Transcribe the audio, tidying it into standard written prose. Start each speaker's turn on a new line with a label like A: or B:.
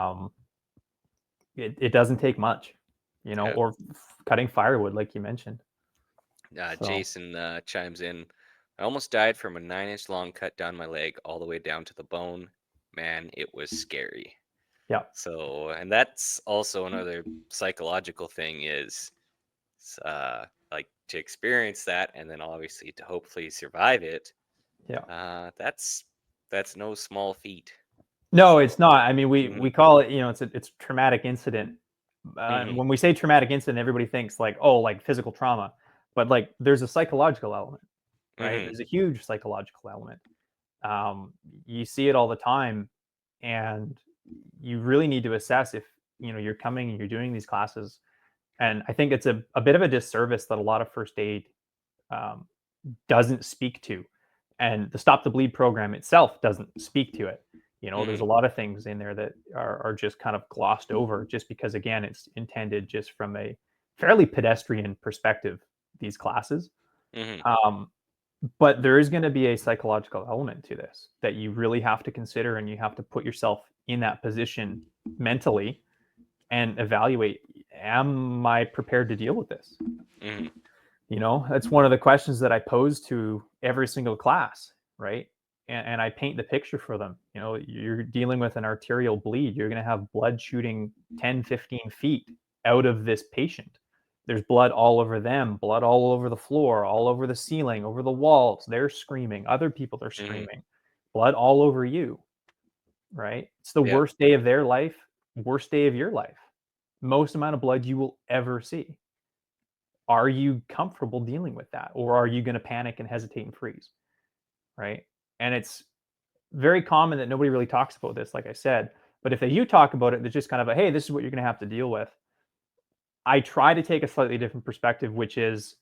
A: Um, it doesn't take much,
B: Yeah.
A: or cutting firewood, like you mentioned. So,
B: Jason chimes in. I almost died from a 9-inch long cut down my leg all the way down to the bone. Man, it was scary.
A: yeah,
B: So, and that's also another psychological thing is like to experience that and then obviously to hopefully survive it.
A: yeah.
B: That's no small feat.
A: No, it's
B: So,
A: not. I mean,
B: mhm,
A: we call it, it's a traumatic incident.
B: mhm,
A: When we say traumatic incident, everybody thinks like, oh, like physical trauma, but like there's a psychological element, right?
B: mhm,
A: There's a huge psychological element. Um, you see it all the time, and you really need to assess if you're coming and you're doing these classes. And I think it's a bit of a disservice that a lot of first aid um, doesn't speak to, and the Stop the Bleed program itself doesn't speak to it. There's
B: mhm,
A: a lot of things in there that are just kind of glossed over, just because again, it's intended just from a fairly pedestrian perspective. These classes,
B: mhm.
A: um, but there is going to be a psychological element to this that you really have to consider, and you have to put yourself in that position mentally and evaluate: am I prepared to deal with this?
B: Mhm.
A: That's one of the questions that I pose to every single class, right? And I paint the picture for them. You're dealing with an arterial bleed. You're going to have blood shooting 10, 15 feet out of this patient. There's blood all over them, blood all over the floor, all over the ceiling, over the walls. They're screaming. Other people are
B: Mhm.
A: screaming. Blood all over you, right? It's the
B: Yeah.
A: worst day of their life, worst day of your life. Most amount of blood you will ever see. Are you comfortable dealing with that, or are you going to panic and hesitate and freeze, right? And it's very common that nobody really talks about this, like I said, but if they do talk about it, it's just kind of a, hey, this is what you're going to have to deal with. I try to take a slightly different perspective, which is